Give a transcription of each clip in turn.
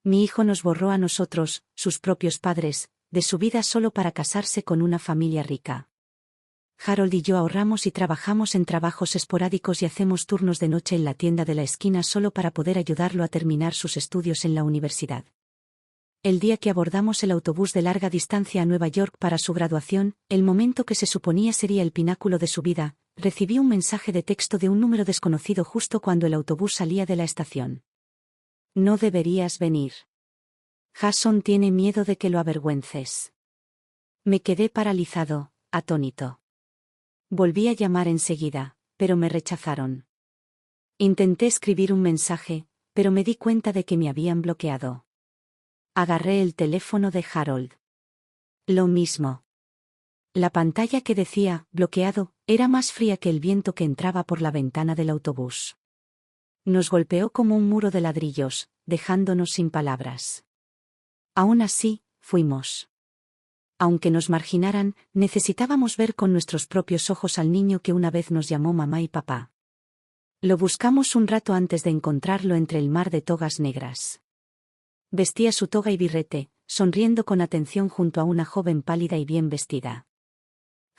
Mi hijo nos borró a nosotros, sus propios padres, de su vida solo para casarse con una familia rica. Harold y yo ahorramos y trabajamos en trabajos esporádicos y hacemos turnos de noche en la tienda de la esquina solo para poder ayudarlo a terminar sus estudios en la universidad. El día que abordamos el autobús de larga distancia a Nueva York para su graduación, el momento que se suponía sería el pináculo de su vida, recibí un mensaje de texto de un número desconocido justo cuando el autobús salía de la estación. No deberías venir. Jason tiene miedo de que lo avergüences. Me quedé paralizado, atónito. Volví a llamar enseguida, pero me rechazaron. Intenté escribir un mensaje, pero me di cuenta de que me habían bloqueado. Agarré el teléfono de Harold. Lo mismo. La pantalla que decía «bloqueado» era más fría que el viento que entraba por la ventana del autobús. Nos golpeó como un muro de ladrillos, dejándonos sin palabras. Aún así, fuimos. Aunque nos marginaran, necesitábamos ver con nuestros propios ojos al niño que una vez nos llamó mamá y papá. Lo buscamos un rato antes de encontrarlo entre el mar de togas negras. Vestía su toga y birrete, sonriendo con atención junto a una joven pálida y bien vestida.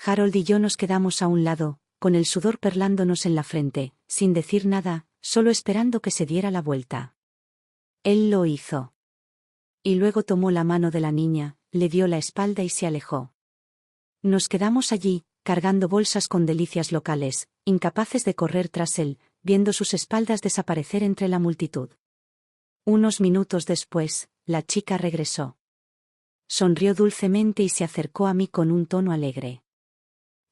Harold y yo nos quedamos a un lado, con el sudor perlándonos en la frente, sin decir nada, solo esperando que se diera la vuelta. Él lo hizo. Y luego tomó la mano de la niña, le dio la espalda y se alejó. Nos quedamos allí, cargando bolsas con delicias locales, incapaces de correr tras él, viendo sus espaldas desaparecer entre la multitud. Unos minutos después, la chica regresó. Sonrió dulcemente y se acercó a mí con un tono alegre.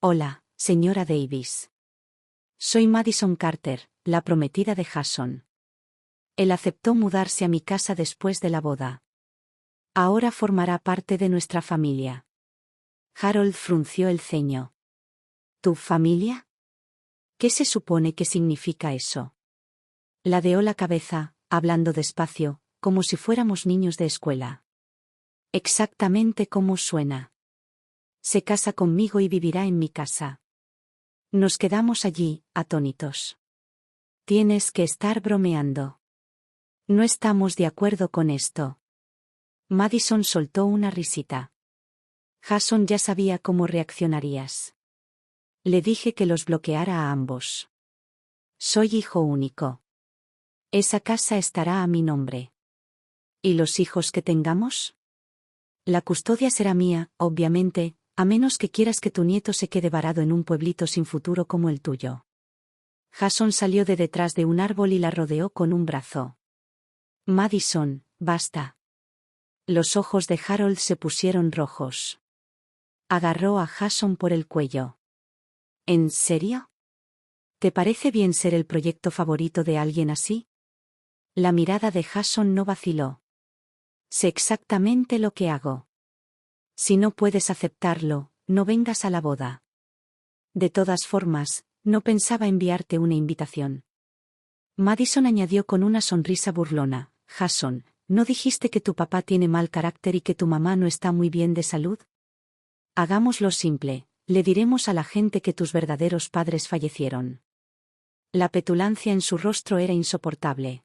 Hola, señora Davis. Soy Madison Carter, la prometida de Jason. Él aceptó mudarse a mi casa después de la boda. Ahora formará parte de nuestra familia. Harold frunció el ceño. ¿Tu familia? ¿Qué se supone que significa eso? Ladeó la cabeza, hablando despacio, como si fuéramos niños de escuela. Exactamente como suena. Se casa conmigo y vivirá en mi casa. Nos quedamos allí, atónitos. Tienes que estar bromeando. No estamos de acuerdo con esto. Madison soltó una risita. Jason ya sabía cómo reaccionarías. Le dije que los bloqueara a ambos. Soy hijo único. Esa casa estará a mi nombre. ¿Y los hijos que tengamos? La custodia será mía, obviamente, a menos que quieras que tu nieto se quede varado en un pueblito sin futuro como el tuyo. Jason salió de detrás de un árbol y la rodeó con un brazo. Madison, basta. Los ojos de Harold se pusieron rojos. Agarró a Jason por el cuello. ¿En serio? ¿Te parece bien ser el proyecto favorito de alguien así? La mirada de Jason no vaciló. Sé exactamente lo que hago. Si no puedes aceptarlo, no vengas a la boda. De todas formas, no pensaba enviarte una invitación. Madison añadió con una sonrisa burlona. Jason, ¿no dijiste que tu papá tiene mal carácter y que tu mamá no está muy bien de salud? Hagámoslo simple, le diremos a la gente que tus verdaderos padres fallecieron. La petulancia en su rostro era insoportable.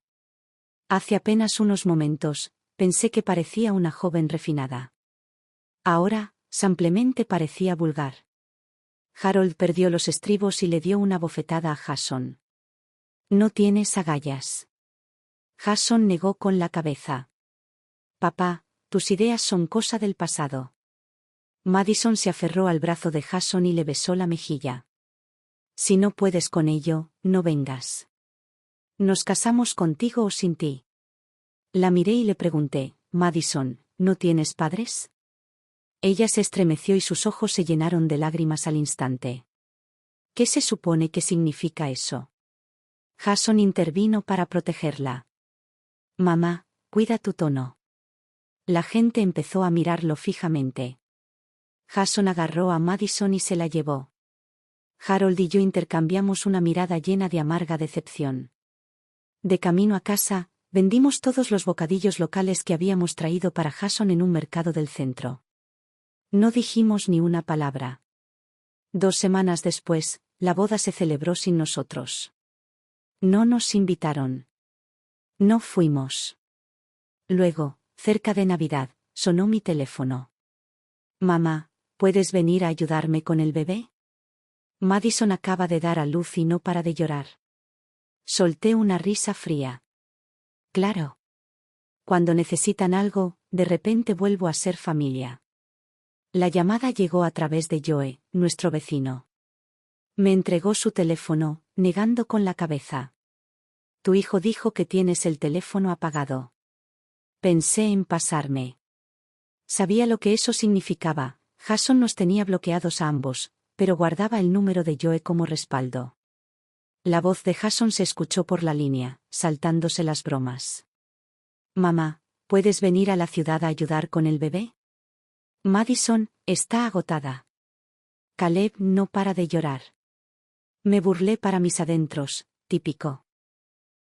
Hace apenas unos momentos, pensé que parecía una joven refinada. Ahora, simplemente parecía vulgar. Harold perdió los estribos y le dio una bofetada a Jason. No tienes agallas. Jason negó con la cabeza. Papá, tus ideas son cosa del pasado. Madison se aferró al brazo de Jason y le besó la mejilla. Si no puedes con ello, no vengas. Nos casamos contigo o sin ti. La miré y le pregunté, Madison, ¿no tienes padres? Ella se estremeció y sus ojos se llenaron de lágrimas al instante. ¿Qué se supone que significa eso? Jason intervino para protegerla. Mamá, cuida tu tono. La gente empezó a mirarlo fijamente. Jason agarró a Madison y se la llevó. Harold y yo intercambiamos una mirada llena de amarga decepción. De camino a casa, vendimos todos los bocadillos locales que habíamos traído para Jason en un mercado del centro. No dijimos ni una palabra. 2 semanas después, la boda se celebró sin nosotros. No nos invitaron. No fuimos. Luego, cerca de Navidad, sonó mi teléfono. Mamá, ¿puedes venir a ayudarme con el bebé? Madison acaba de dar a luz y no para de llorar. Solté una risa fría. Claro. Cuando necesitan algo, de repente vuelvo a ser familia. La llamada llegó a través de Joe, nuestro vecino. Me entregó su teléfono, negando con la cabeza. Tu hijo dijo que tienes el teléfono apagado. Pensé en pasarme. Sabía lo que eso significaba. Jason nos tenía bloqueados a ambos, pero guardaba el número de Joe como respaldo. La voz de Jason se escuchó por la línea, saltándose las bromas. Mamá, ¿puedes venir a la ciudad a ayudar con el bebé? Madison, está agotada. Caleb no para de llorar. Me burlé para mis adentros, típico.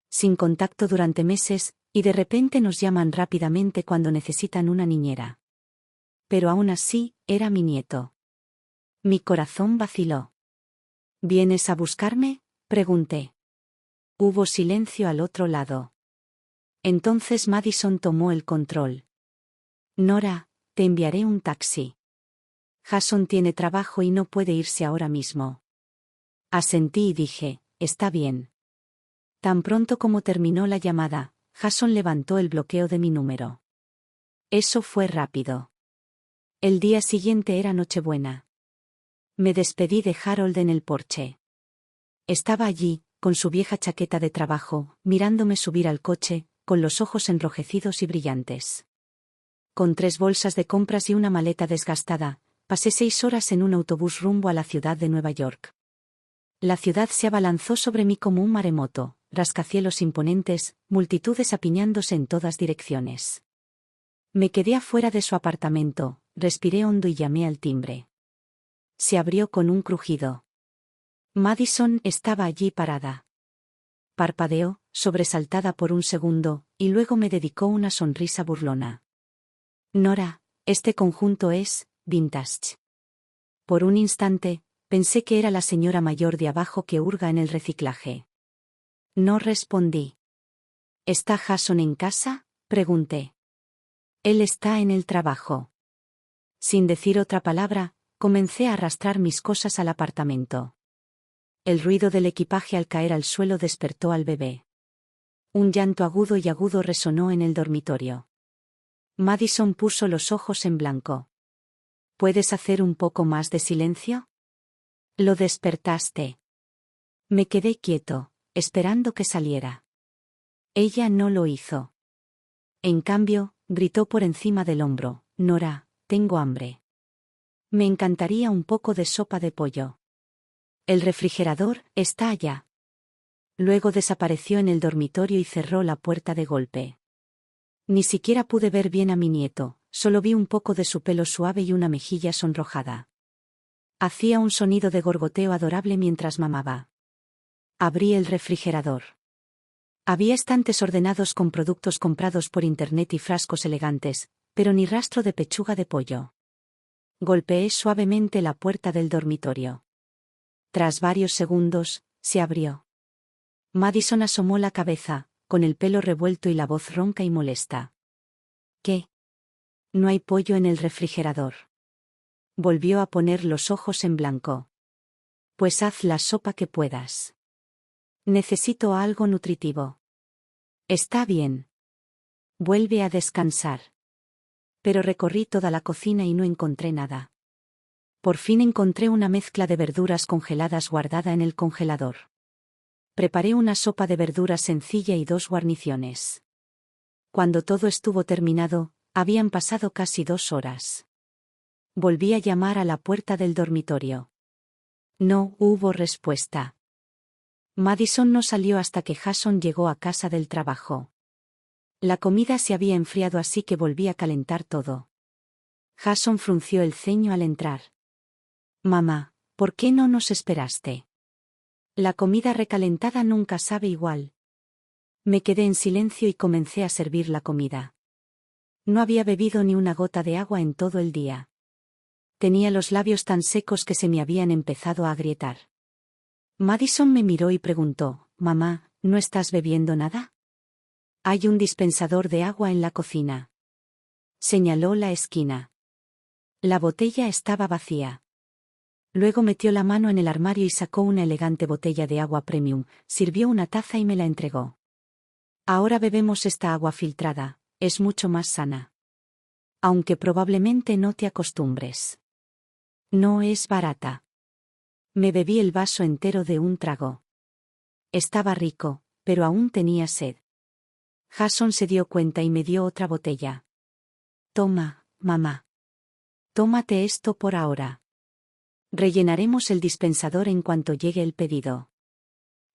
Sin contacto durante meses, y de repente nos llaman rápidamente cuando necesitan una niñera. Pero aún así, era mi nieto. Mi corazón vaciló. ¿Vienes a buscarme?, pregunté. Hubo silencio al otro lado. Entonces Madison tomó el control. Nora, te enviaré un taxi. Jason tiene trabajo y no puede irse ahora mismo. Asentí y dije, está bien. Tan pronto como terminó la llamada, Jason levantó el bloqueo de mi número. Eso fue rápido. El día siguiente era Nochebuena. Me despedí de Harold en el porche. Estaba allí, con su vieja chaqueta de trabajo, mirándome subir al coche, con los ojos enrojecidos y brillantes. Con 3 bolsas de compras y una maleta desgastada, pasé 6 horas en un autobús rumbo a la ciudad de Nueva York. La ciudad se abalanzó sobre mí como un maremoto, rascacielos imponentes, multitudes apiñándose en todas direcciones. Me quedé afuera de su apartamento, respiré hondo y llamé al timbre. Se abrió con un crujido. Madison estaba allí parada. Parpadeó, sobresaltada por un segundo, y luego me dedicó una sonrisa burlona. Nora, este conjunto es vintage. Por un instante, pensé que era la señora mayor de abajo que hurga en el reciclaje. No respondí. ¿Está Jason en casa?, pregunté. Él está en el trabajo. Sin decir otra palabra, comencé a arrastrar mis cosas al apartamento. El ruido del equipaje al caer al suelo despertó al bebé. Un llanto agudo y agudo resonó en el dormitorio. Madison puso los ojos en blanco. ¿Puedes hacer un poco más de silencio? Lo despertaste. Me quedé quieto, esperando que saliera. Ella no lo hizo. En cambio, gritó por encima del hombro, Nora, tengo hambre. Me encantaría un poco de sopa de pollo. El refrigerador está allá. Luego desapareció en el dormitorio y cerró la puerta de golpe. Ni siquiera pude ver bien a mi nieto, solo vi un poco de su pelo suave y una mejilla sonrojada. Hacía un sonido de gorgoteo adorable mientras mamaba. Abrí el refrigerador. Había estantes ordenados con productos comprados por internet y frascos elegantes, pero ni rastro de pechuga de pollo. Golpeé suavemente la puerta del dormitorio. Tras varios segundos, se abrió. Madison asomó la cabeza, con el pelo revuelto y la voz ronca y molesta. ¿Qué? No hay pollo en el refrigerador. Volvió a poner los ojos en blanco. Pues haz la sopa que puedas. Necesito algo nutritivo. Está bien. Vuelve a descansar. Pero recorrí toda la cocina y no encontré nada. Por fin encontré una mezcla de verduras congeladas guardada en el congelador. Preparé una sopa de verduras sencilla y 2 guarniciones. Cuando todo estuvo terminado, habían pasado casi 2 horas. Volví a llamar a la puerta del dormitorio. No hubo respuesta. Madison no salió hasta que Jason llegó a casa del trabajo. La comida se había enfriado así que volví a calentar todo. Jason frunció el ceño al entrar. Mamá, ¿por qué no nos esperaste? La comida recalentada nunca sabe igual. Me quedé en silencio y comencé a servir la comida. No había bebido ni una gota de agua en todo el día. Tenía los labios tan secos que se me habían empezado a agrietar. Madison me miró y preguntó, «Mamá, ¿no estás bebiendo nada?» Hay un dispensador de agua en la cocina. Señaló la esquina. La botella estaba vacía. Luego metió la mano en el armario y sacó una elegante botella de agua premium, sirvió una taza y me la entregó. Ahora bebemos esta agua filtrada, es mucho más sana. Aunque probablemente no te acostumbres. No es barata. Me bebí el vaso entero de un trago. Estaba rico, pero aún tenía sed. Jason se dio cuenta y me dio otra botella. Toma, mamá. Tómate esto por ahora. Rellenaremos el dispensador en cuanto llegue el pedido.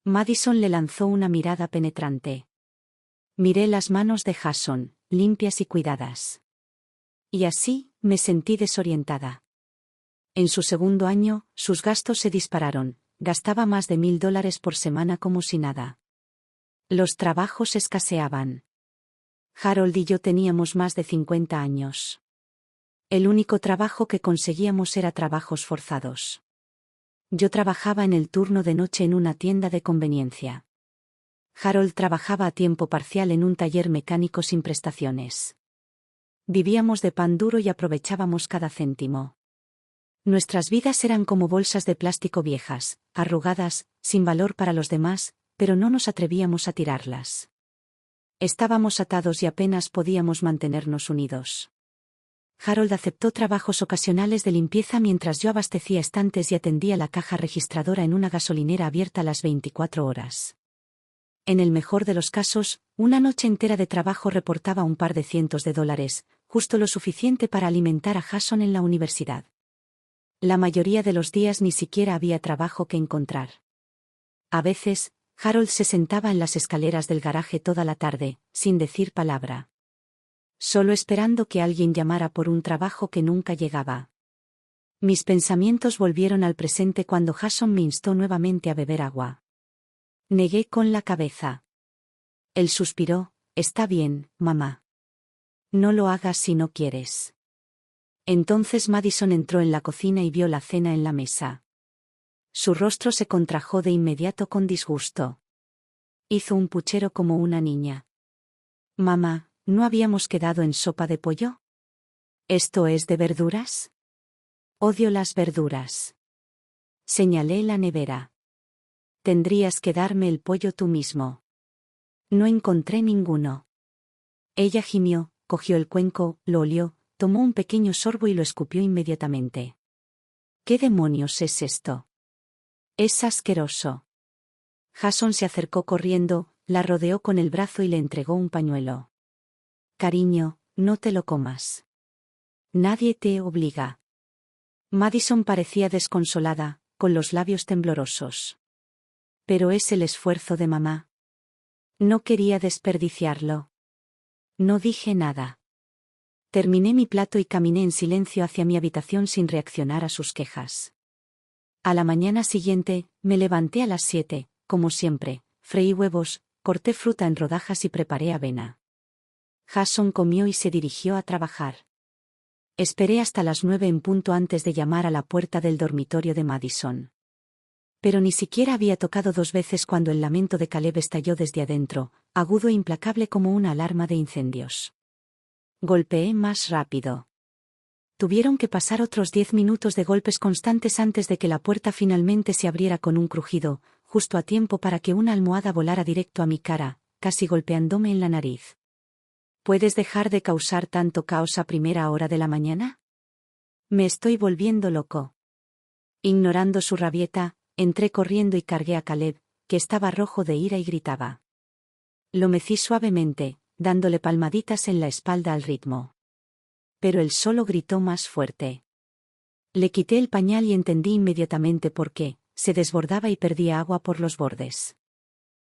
Madison le lanzó una mirada penetrante. Miré las manos de Jason, limpias y cuidadas. Y así, me sentí desorientada. En su segundo año, sus gastos se dispararon, gastaba más de $1000 por semana como si nada. Los trabajos escaseaban. Harold y yo teníamos más de 50 años. El único trabajo que conseguíamos era trabajos forzados. Yo trabajaba en el turno de noche en una tienda de conveniencia. Harold trabajaba a tiempo parcial en un taller mecánico sin prestaciones. Vivíamos de pan duro y aprovechábamos cada céntimo. Nuestras vidas eran como bolsas de plástico viejas, arrugadas, sin valor para los demás, pero no nos atrevíamos a tirarlas. Estábamos atados y apenas podíamos mantenernos unidos. Harold aceptó trabajos ocasionales de limpieza mientras yo abastecía estantes y atendía la caja registradora en una gasolinera abierta las 24 horas. En el mejor de los casos, una noche entera de trabajo reportaba un par de cientos de dólares, justo lo suficiente para alimentar a Jason en la universidad. La mayoría de los días ni siquiera había trabajo que encontrar. A veces, Harold se sentaba en las escaleras del garaje toda la tarde, sin decir palabra. Solo esperando que alguien llamara por un trabajo que nunca llegaba. Mis pensamientos volvieron al presente cuando Jason me instó nuevamente a beber agua. Negué con la cabeza. Él suspiró, «Está bien, mamá. No lo hagas si no quieres». Entonces Madison entró en la cocina y vio la cena en la mesa. Su rostro se contrajo de inmediato con disgusto. Hizo un puchero como una niña. «Mamá, ¿no habíamos quedado en sopa de pollo? ¿Esto es de verduras?» «Odio las verduras». Señalé la nevera. «Tendrías que darme el pollo tú mismo». No encontré ninguno. Ella gimió, cogió el cuenco, lo olió, tomó un pequeño sorbo y lo escupió inmediatamente. «¿Qué demonios es esto? Es asqueroso». Jason se acercó corriendo, la rodeó con el brazo y le entregó un pañuelo. «Cariño, no te lo comas. Nadie te obliga». Madison parecía desconsolada, con los labios temblorosos. «Pero es el esfuerzo de mamá. No quería desperdiciarlo». No dije nada. Terminé mi plato y caminé en silencio hacia mi habitación sin reaccionar a sus quejas. A la mañana siguiente, me levanté a las 7, como siempre, freí huevos, corté fruta en rodajas y preparé avena. Jason comió y se dirigió a trabajar. Esperé hasta las 9 en punto antes de llamar a la puerta del dormitorio de Madison. Pero ni siquiera había tocado 2 veces cuando el lamento de Caleb estalló desde adentro, agudo e implacable como una alarma de incendios. Golpeé más rápido. Tuvieron que pasar otros 10 minutos de golpes constantes antes de que la puerta finalmente se abriera con un crujido, justo a tiempo para que una almohada volara directo a mi cara, casi golpeándome en la nariz. ¿Puedes dejar de causar tanto caos a primera hora de la mañana? Me estoy volviendo loco. Ignorando su rabieta, entré corriendo y cargué a Caleb, que estaba rojo de ira y gritaba. Lo mecí suavemente, dándole palmaditas en la espalda al ritmo. Pero él solo gritó más fuerte. Le quité el pañal y entendí inmediatamente por qué, se desbordaba y perdía agua por los bordes.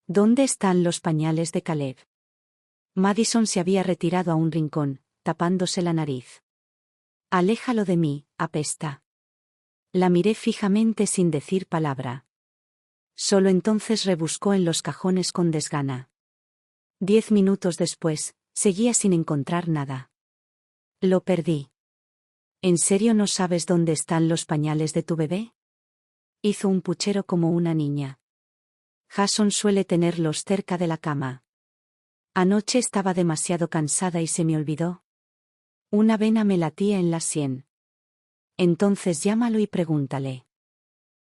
¿Dónde están los pañales de Caleb? Madison se había retirado a un rincón, tapándose la nariz. Aléjalo de mí, apesta. La miré fijamente sin decir palabra. Solo entonces rebuscó en los cajones con desgana. 10 minutos después, seguía sin encontrar nada. Lo perdí. ¿En serio no sabes dónde están los pañales de tu bebé? Hizo un puchero como una niña. Jason suele tenerlos cerca de la cama. Anoche estaba demasiado cansada y se me olvidó. Una vena me latía en la sien. Entonces llámalo y pregúntale.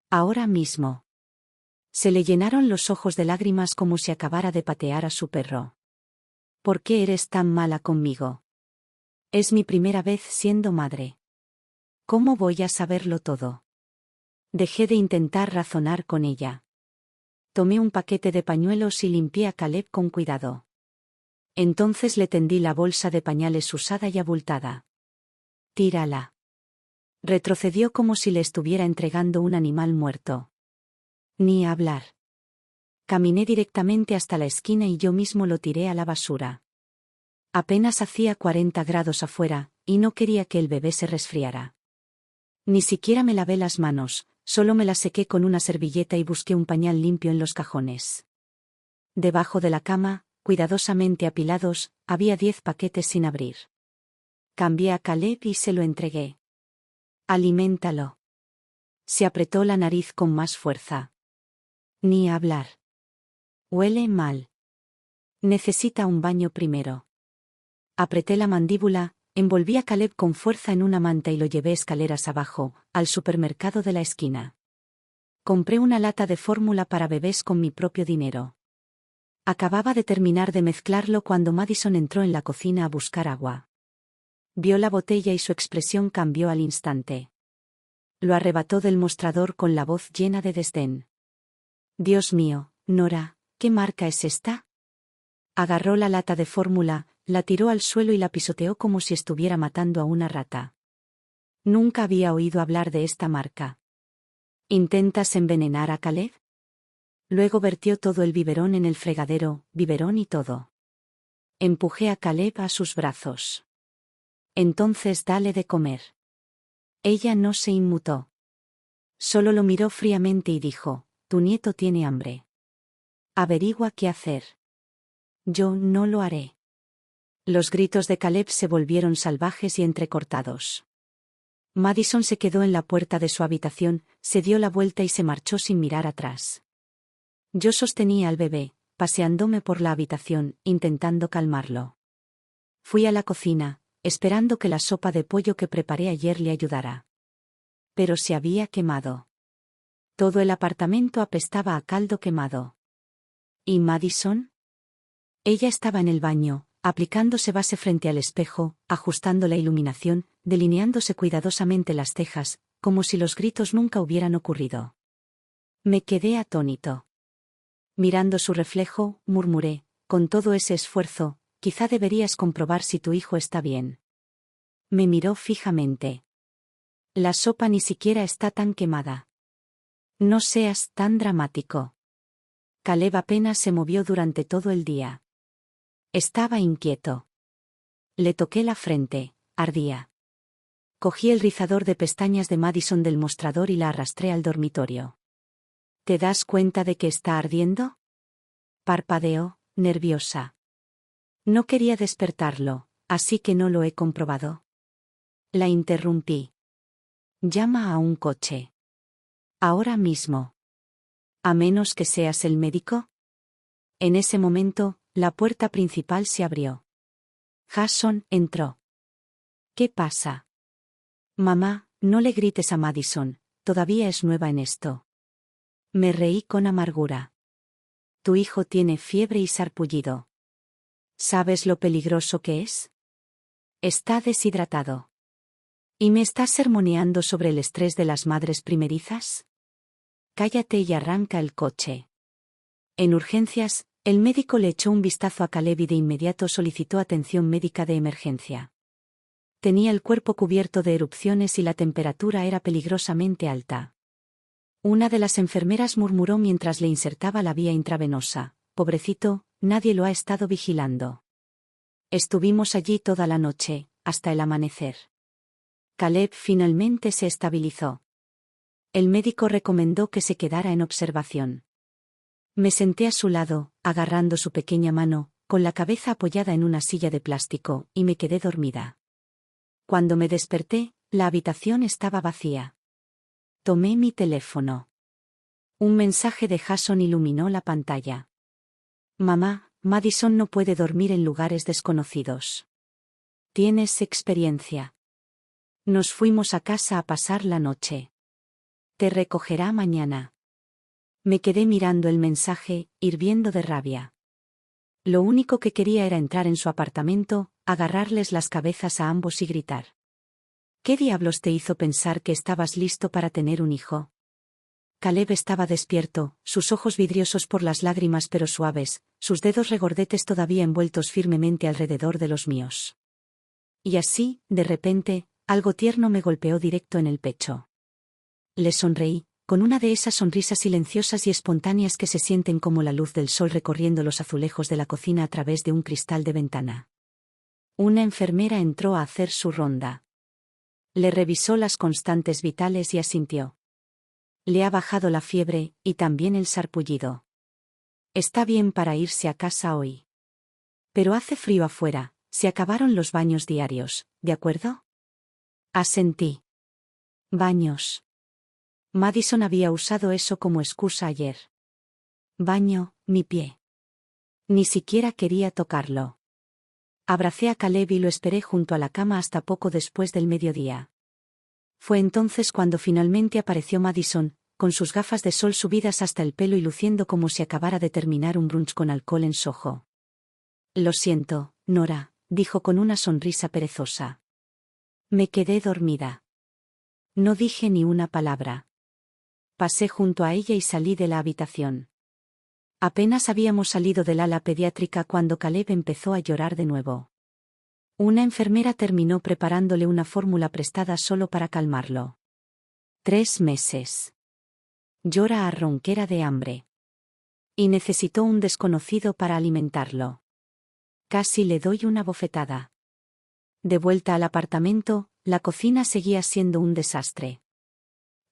Ahora mismo. Se le llenaron los ojos de lágrimas como si acabara de patear a su perro. ¿Por qué eres tan mala conmigo? Es mi primera vez siendo madre. ¿Cómo voy a saberlo todo? Dejé de intentar razonar con ella. Tomé un paquete de pañuelos y limpié a Caleb con cuidado. Entonces le tendí la bolsa de pañales usada y abultada. Tírala. Retrocedió como si le estuviera entregando un animal muerto. Ni hablar. Caminé directamente hasta la esquina y yo mismo lo tiré a la basura. Apenas hacía 40 grados afuera, y no quería que el bebé se resfriara. Ni siquiera me lavé las manos, solo me las sequé con una servilleta y busqué un pañal limpio en los cajones. Debajo de la cama, cuidadosamente apilados, había 10 paquetes sin abrir. Cambié a Caleb y se lo entregué. Aliméntalo. Se apretó la nariz con más fuerza. Ni hablar. Huele mal. Necesita un baño primero. Apreté la mandíbula, envolví a Caleb con fuerza en una manta y lo llevé escaleras abajo, al supermercado de la esquina. Compré una lata de fórmula para bebés con mi propio dinero. Acababa de terminar de mezclarlo cuando Madison entró en la cocina a buscar agua. Vio la botella y su expresión cambió al instante. Lo arrebató del mostrador con la voz llena de desdén. Dios mío, Nora, ¿qué marca es esta? Agarró la lata de fórmula, la tiró al suelo y la pisoteó como si estuviera matando a una rata. Nunca había oído hablar de esta marca. ¿Intentas envenenar a Caleb? Luego vertió todo el biberón en el fregadero, biberón y todo. Empujé a Caleb a sus brazos. Entonces dale de comer. Ella no se inmutó. Solo lo miró fríamente y dijo, tu nieto tiene hambre. Averigua qué hacer. Yo no lo haré. Los gritos de Caleb se volvieron salvajes y entrecortados. Madison se quedó en la puerta de su habitación, se dio la vuelta y se marchó sin mirar atrás. Yo sostenía al bebé, paseándome por la habitación, intentando calmarlo. Fui a la cocina, esperando que la sopa de pollo que preparé ayer le ayudara. Pero se había quemado. Todo el apartamento apestaba a caldo quemado. ¿Y Madison? Ella estaba en el baño, aplicándose base frente al espejo, ajustando la iluminación, delineándose cuidadosamente las cejas, como si los gritos nunca hubieran ocurrido. Me quedé atónito. Mirando su reflejo, murmuré, con todo ese esfuerzo, quizá deberías comprobar si tu hijo está bien. Me miró fijamente. La sopa ni siquiera está tan quemada. No seas tan dramático. Caleb apenas se movió durante todo el día. Estaba inquieto. Le toqué la frente, ardía. Cogí el rizador de pestañas de Madison del mostrador y la arrastré al dormitorio. ¿Te das cuenta de que está ardiendo? Parpadeó, nerviosa. No quería despertarlo, así que no lo he comprobado. La interrumpí. Llama a un coche. Ahora mismo. ¿A menos que seas el médico? En ese momento, la puerta principal se abrió. Jason entró. ¿Qué pasa? Mamá, no le grites a Madison, todavía es nueva en esto. Me reí con amargura. Tu hijo tiene fiebre y sarpullido. ¿Sabes lo peligroso que es? Está deshidratado. ¿Y me estás sermoneando sobre el estrés de las madres primerizas? Cállate y arranca el coche. En urgencias, el médico le echó un vistazo a Caleb y de inmediato solicitó atención médica de emergencia. Tenía el cuerpo cubierto de erupciones y la temperatura era peligrosamente alta. Una de las enfermeras murmuró mientras le insertaba la vía intravenosa, pobrecito, nadie lo ha estado vigilando. Estuvimos allí toda la noche, hasta el amanecer. Caleb finalmente se estabilizó. El médico recomendó que se quedara en observación. Me senté a su lado, agarrando su pequeña mano, con la cabeza apoyada en una silla de plástico, y me quedé dormida. Cuando me desperté, la habitación estaba vacía. Tomé mi teléfono. Un mensaje de Jason iluminó la pantalla. Mamá, Madison no puede dormir en lugares desconocidos. Tienes experiencia. Nos fuimos a casa a pasar la noche. Te recogerá mañana. Me quedé mirando el mensaje, hirviendo de rabia. Lo único que quería era entrar en su apartamento, agarrarles las cabezas a ambos y gritar. ¿Qué diablos te hizo pensar que estabas listo para tener un hijo? Caleb estaba despierto, sus ojos vidriosos por las lágrimas pero suaves, sus dedos regordetes todavía envueltos firmemente alrededor de los míos. Y así, de repente, algo tierno me golpeó directo en el pecho. Le sonreí, con una de esas sonrisas silenciosas y espontáneas que se sienten como la luz del sol recorriendo los azulejos de la cocina a través de un cristal de ventana. Una enfermera entró a hacer su ronda. Le revisó las constantes vitales y asintió. Le ha bajado la fiebre, y también el sarpullido. Está bien para irse a casa hoy. Pero hace frío afuera, se acabaron los baños diarios, ¿de acuerdo? Asentí. Baños. Madison había usado eso como excusa ayer. Baño, mi pie. Ni siquiera quería tocarlo. Abracé a Caleb y lo esperé junto a la cama hasta poco después del mediodía. Fue entonces cuando finalmente apareció Madison, con sus gafas de sol subidas hasta el pelo y luciendo como si acabara de terminar un brunch con alcohol en Soho. Lo siento, Nora, dijo con una sonrisa perezosa. Me quedé dormida. No dije ni una palabra. Pasé junto a ella y salí de la habitación. Apenas habíamos salido del ala pediátrica cuando Caleb empezó a llorar de nuevo. Una enfermera terminó preparándole una fórmula prestada solo para calmarlo. 3 meses. Llora a ronquera de hambre. Y necesitó un desconocido para alimentarlo. Casi le doy una bofetada. De vuelta al apartamento, la cocina seguía siendo un desastre.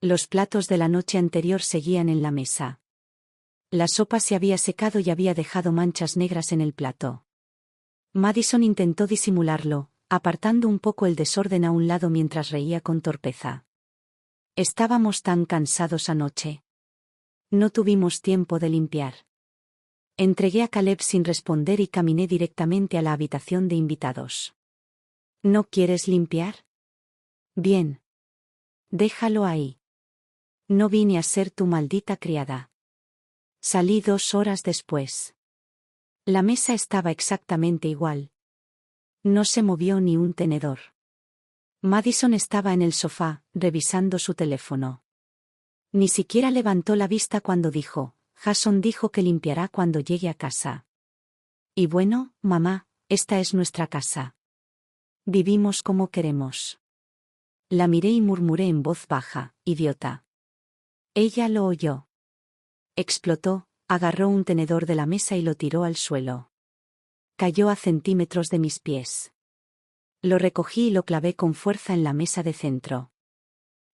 Los platos de la noche anterior seguían en la mesa. La sopa se había secado y había dejado manchas negras en el plato. Madison intentó disimularlo, apartando un poco el desorden a un lado mientras reía con torpeza. Estábamos tan cansados anoche. No tuvimos tiempo de limpiar. Entregué a Caleb sin responder y caminé directamente a la habitación de invitados. ¿No quieres limpiar? Bien. Déjalo ahí. No vine a ser tu maldita criada. Salí 2 horas después. La mesa estaba exactamente igual. No se movió ni un tenedor. Madison estaba en el sofá, revisando su teléfono. Ni siquiera levantó la vista cuando dijo, Jason dijo que limpiará cuando llegue a casa. Y bueno, mamá, esta es nuestra casa. Vivimos como queremos. La miré y murmuré en voz baja, idiota. Ella lo oyó. Explotó, agarró un tenedor de la mesa y lo tiró al suelo. Cayó a centímetros de mis pies. Lo recogí y lo clavé con fuerza en la mesa de centro.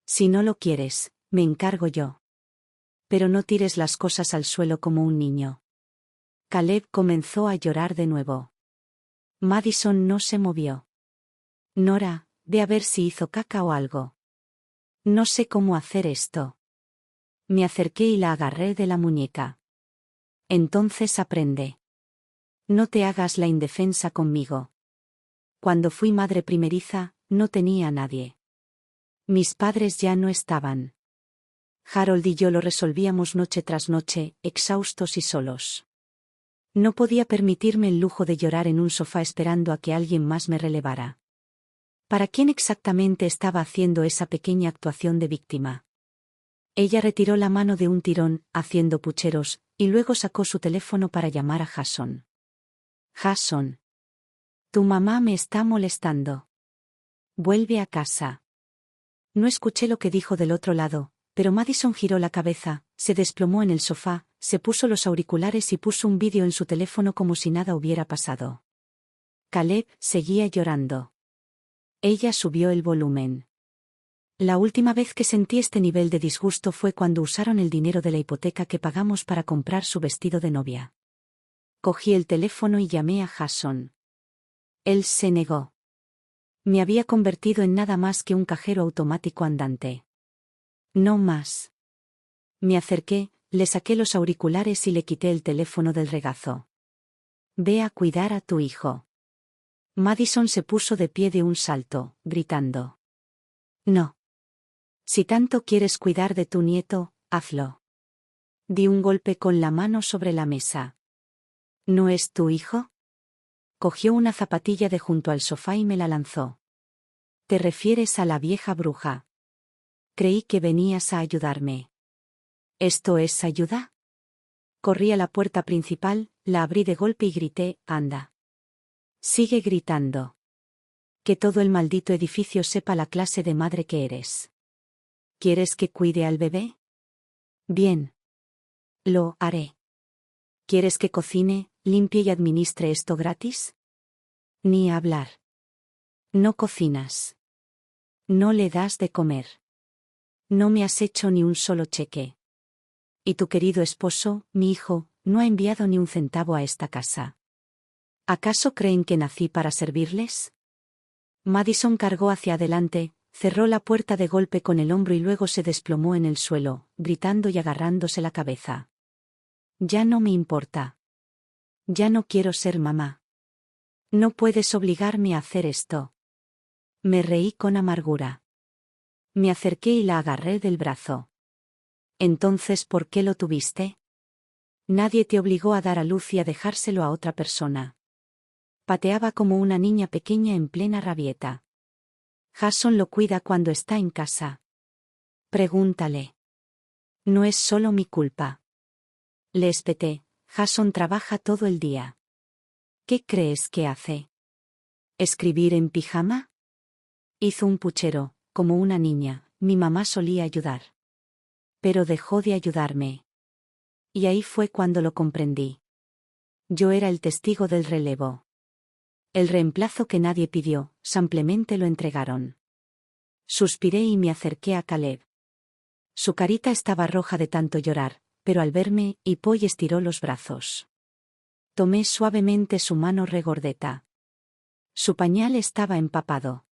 Si no lo quieres, me encargo yo. Pero no tires las cosas al suelo como un niño. Caleb comenzó a llorar de nuevo. Madison no se movió. Nora, ve a ver si hizo caca o algo. No sé cómo hacer esto. Me acerqué y la agarré de la muñeca. Entonces aprende. No te hagas la indefensa conmigo. Cuando fui madre primeriza, no tenía a nadie. Mis padres ya no estaban. Harold y yo lo resolvíamos noche tras noche, exhaustos y solos. No podía permitirme el lujo de llorar en un sofá esperando a que alguien más me relevara. ¿Para quién exactamente estaba haciendo esa pequeña actuación de víctima? Ella retiró la mano de un tirón, haciendo pucheros, y luego sacó su teléfono para llamar a Jason. Jason. Tu mamá me está molestando. Vuelve a casa. No escuché lo que dijo del otro lado, pero Madison giró la cabeza, se desplomó en el sofá, se puso los auriculares y puso un vídeo en su teléfono como si nada hubiera pasado. Caleb seguía llorando. Ella subió el volumen. La última vez que sentí este nivel de disgusto fue cuando usaron el dinero de la hipoteca que pagamos para comprar su vestido de novia. Cogí el teléfono y llamé a Jason. Él se negó. Me había convertido en nada más que un cajero automático andante. No más. Me acerqué, le saqué los auriculares y le quité el teléfono del regazo. Ve a cuidar a tu hijo. Madison se puso de pie de un salto, gritando. No. Si tanto quieres cuidar de tu nieto, hazlo. Di un golpe con la mano sobre la mesa. ¿No es tu hijo? Cogió una zapatilla de junto al sofá y me la lanzó. ¿Te refieres a la vieja bruja? Creí que venías a ayudarme. ¿Esto es ayuda? Corrí a la puerta principal, la abrí de golpe y grité, anda. Sigue gritando. Que todo el maldito edificio sepa la clase de madre que eres. ¿Quieres que cuide al bebé? Bien. Lo haré. ¿Quieres que cocine, limpie y administre esto gratis? Ni hablar. No cocinas. No le das de comer. No me has hecho ni un solo cheque. Y tu querido esposo, mi hijo, no ha enviado ni un centavo a esta casa. ¿Acaso creen que nací para servirles? Madison cargó hacia adelante, cerró la puerta de golpe con el hombro y luego se desplomó en el suelo, gritando y agarrándose la cabeza. Ya no me importa. Ya no quiero ser mamá. No puedes obligarme a hacer esto. Me reí con amargura. Me acerqué y la agarré del brazo. Entonces, ¿por qué lo tuviste? Nadie te obligó a dar a luz y a dejárselo a otra persona. Pateaba como una niña pequeña en plena rabieta. Jason lo cuida cuando está en casa. Pregúntale. No es solo mi culpa. Le espeté, Jason trabaja todo el día. ¿Qué crees que hace? ¿Escribir en pijama? Hizo un puchero, como una niña, mi mamá solía ayudar. Pero dejó de ayudarme. Y ahí fue cuando lo comprendí. Yo era el testigo del relevo. El reemplazo que nadie pidió, simplemente lo entregaron. Suspiré y me acerqué a Caleb. Su carita estaba roja de tanto llorar, pero al verme, hipó y estiró los brazos. Tomé suavemente su mano regordeta. Su pañal estaba empapado.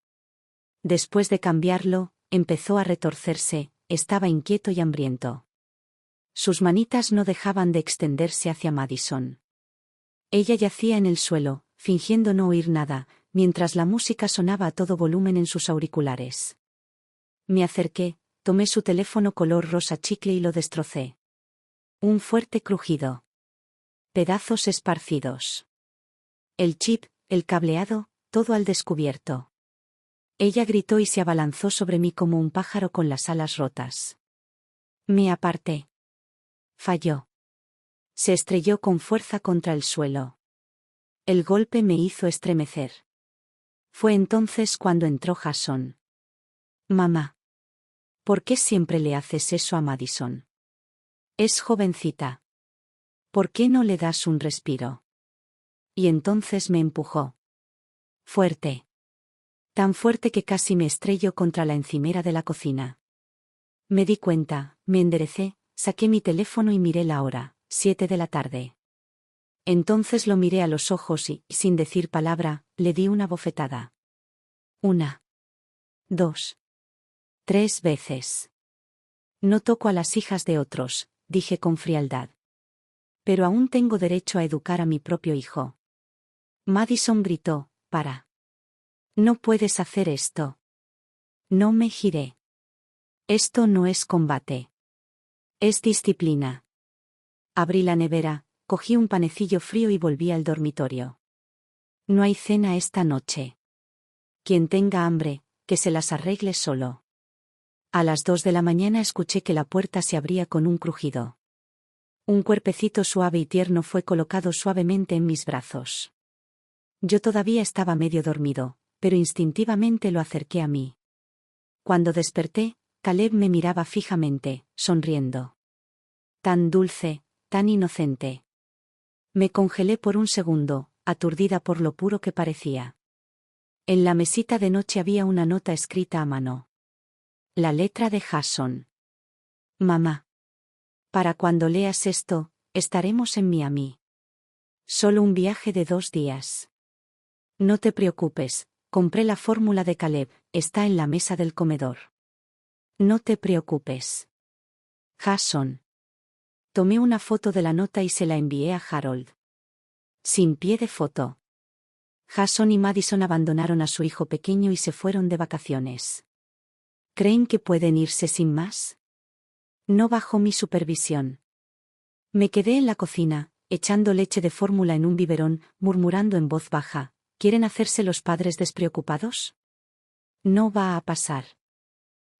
Después de cambiarlo, empezó a retorcerse, estaba inquieto y hambriento. Sus manitas no dejaban de extenderse hacia Madison. Ella yacía en el suelo, fingiendo no oír nada, mientras la música sonaba a todo volumen en sus auriculares. Me acerqué, tomé su teléfono color rosa chicle y lo destrocé. Un fuerte crujido. Pedazos esparcidos. El chip, el cableado, todo al descubierto. Ella gritó y se abalanzó sobre mí como un pájaro con las alas rotas. Me aparté. Falló. Se estrelló con fuerza contra el suelo. El golpe me hizo estremecer. Fue entonces cuando entró Jason. Mamá. ¿Por qué siempre le haces eso a Madison? Es jovencita. ¿Por qué no le das un respiro? Y entonces me empujó. Fuerte. Tan fuerte que casi me estrelló contra la encimera de la cocina. Me di cuenta, me enderecé, saqué mi teléfono y miré la hora, 7 de la tarde. Entonces lo miré a los ojos y, sin decir palabra, le di una bofetada. 1, 2, 3 veces. No toco a las hijas de otros, dije con frialdad. Pero aún tengo derecho a educar a mi propio hijo. Madison gritó, para. No puedes hacer esto. No me giré. Esto no es combate. Es disciplina. Abrí la nevera, cogí un panecillo frío y volví al dormitorio. No hay cena esta noche. Quien tenga hambre, que se las arregle solo. A las 2 de la mañana escuché que la puerta se abría con un crujido. Un cuerpecito suave y tierno fue colocado suavemente en mis brazos. Yo todavía estaba medio dormido, pero instintivamente lo acerqué a mí. Cuando desperté, Caleb me miraba fijamente, sonriendo. Tan dulce, tan inocente. Me congelé por un segundo, aturdida por lo puro que parecía. En la mesita de noche había una nota escrita a mano. La letra de Jason. Mamá. Para cuando leas esto, estaremos en Miami. Solo un viaje de 2 días. No te preocupes, compré la fórmula de Caleb, está en la mesa del comedor. No te preocupes. Jason. Tomé una foto de la nota y se la envié a Harold. Sin pie de foto. Jason y Madison abandonaron a su hijo pequeño y se fueron de vacaciones. ¿Creen que pueden irse sin más? No bajo mi supervisión. Me quedé en la cocina, echando leche de fórmula en un biberón, murmurando en voz baja. ¿Quieren hacerse los padres despreocupados? No va a pasar.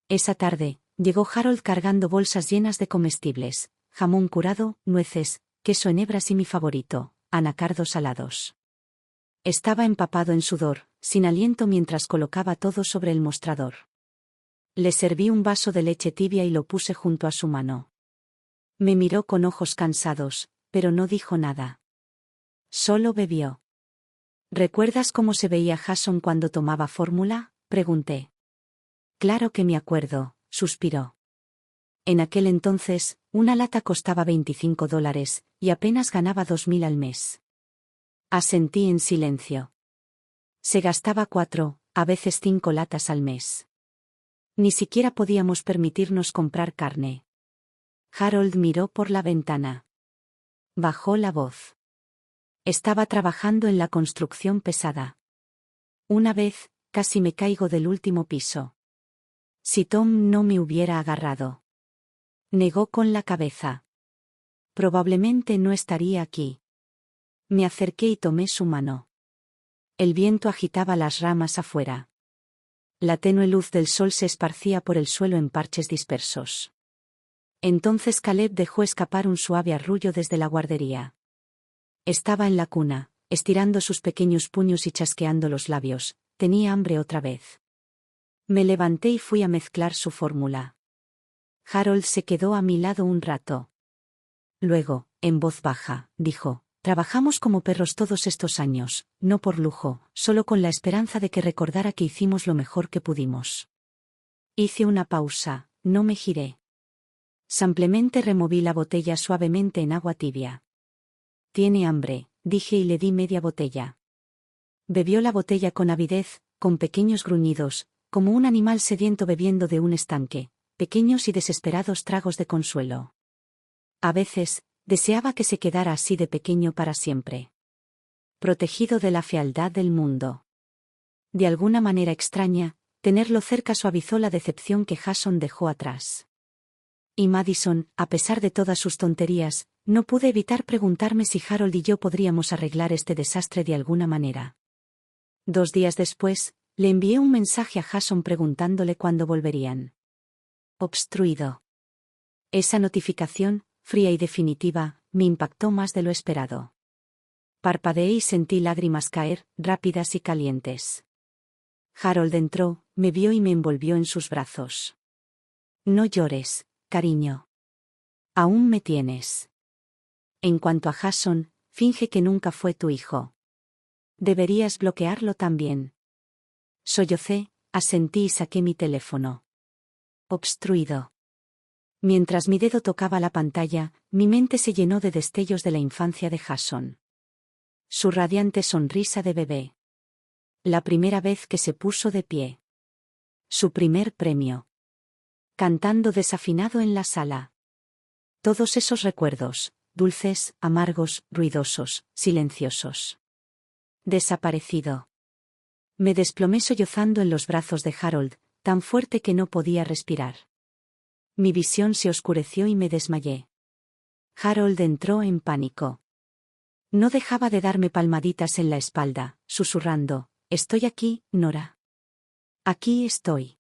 Esa tarde, llegó Harold cargando bolsas llenas de comestibles, jamón curado, nueces, queso en hebras y mi favorito, anacardos salados. Estaba empapado en sudor, sin aliento mientras colocaba todo sobre el mostrador. Le serví un vaso de leche tibia y lo puse junto a su mano. Me miró con ojos cansados, pero no dijo nada. Solo bebió. ¿Recuerdas cómo se veía Jason cuando tomaba fórmula?, pregunté. Claro que me acuerdo, suspiró. En aquel entonces, una lata costaba $25, y apenas ganaba 2.000 al mes. Asentí en silencio. Se gastaba 4, a veces 5 latas al mes. Ni siquiera podíamos permitirnos comprar carne. Harold miró por la ventana. Bajó la voz. Estaba trabajando en la construcción pesada. Una vez, casi me caigo del último piso. Si Tom no me hubiera agarrado. Negó con la cabeza. Probablemente no estaría aquí. Me acerqué y tomé su mano. El viento agitaba las ramas afuera. La tenue luz del sol se esparcía por el suelo en parches dispersos. Entonces Caleb dejó escapar un suave arrullo desde la guardería. Estaba en la cuna, estirando sus pequeños puños y chasqueando los labios. Tenía hambre otra vez. Me levanté y fui a mezclar su fórmula. Harold se quedó a mi lado un rato. Luego, en voz baja, dijo: trabajamos como perros todos estos años, no por lujo, solo con la esperanza de que recordara que hicimos lo mejor que pudimos. Hice una pausa, no me giré. Simplemente removí la botella suavemente en agua tibia. Tiene hambre, dije y le di media botella. Bebió la botella con avidez, con pequeños gruñidos, como un animal sediento bebiendo de un estanque, pequeños y desesperados tragos de consuelo. A veces, deseaba que se quedara así de pequeño para siempre. Protegido de la fealdad del mundo. De alguna manera extraña, tenerlo cerca suavizó la decepción que Jason dejó atrás. Y Madison, a pesar de todas sus tonterías, no pude evitar preguntarme si Harold y yo podríamos arreglar este desastre de alguna manera. 2 días después, le envié un mensaje a Jason preguntándole cuándo volverían. Obstruido. Esa notificación, fría y definitiva, me impactó más de lo esperado. Parpadeé y sentí lágrimas caer, rápidas y calientes. Harold entró, me vio y me envolvió en sus brazos. No llores, cariño. Aún me tienes. En cuanto a Jason, finge que nunca fue tu hijo. Deberías bloquearlo también. Sollocé, asentí y saqué mi teléfono. Obstruido. Mientras mi dedo tocaba la pantalla, mi mente se llenó de destellos de la infancia de Jason. Su radiante sonrisa de bebé. La primera vez que se puso de pie. Su primer premio. Cantando desafinado en la sala. Todos esos recuerdos, dulces, amargos, ruidosos, silenciosos. Desaparecido. Me desplomé sollozando en los brazos de Harold, tan fuerte que no podía respirar. Mi visión se oscureció y me desmayé. Harold entró en pánico. No dejaba de darme palmaditas en la espalda, susurrando: «Estoy aquí, Nora. Aquí estoy.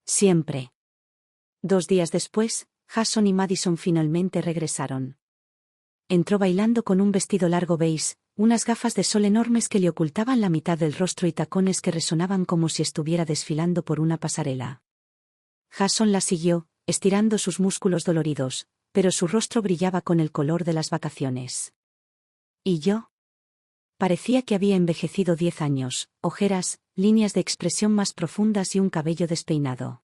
Siempre». 2 días después, Jason y Madison finalmente regresaron. Entró bailando con un vestido largo beige, unas gafas de sol enormes que le ocultaban la mitad del rostro y tacones que resonaban como si estuviera desfilando por una pasarela. Jason la siguió, estirando sus músculos doloridos, pero su rostro brillaba con el color de las vacaciones. ¿Y yo? Parecía que había envejecido 10 años, ojeras, líneas de expresión más profundas y un cabello despeinado.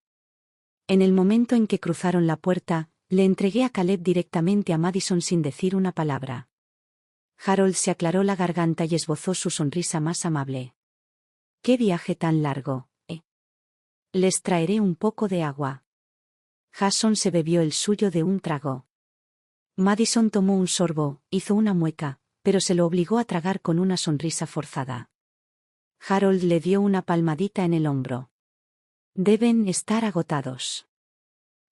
En el momento en que cruzaron la puerta, le entregué a Caleb directamente a Madison sin decir una palabra. Harold se aclaró la garganta y esbozó su sonrisa más amable. «¿Qué viaje tan largo, eh? Les traeré un poco de agua». Jason se bebió el suyo de un trago. Madison tomó un sorbo, hizo una mueca, pero se lo obligó a tragar con una sonrisa forzada. Harold le dio una palmadita en el hombro. Deben estar agotados.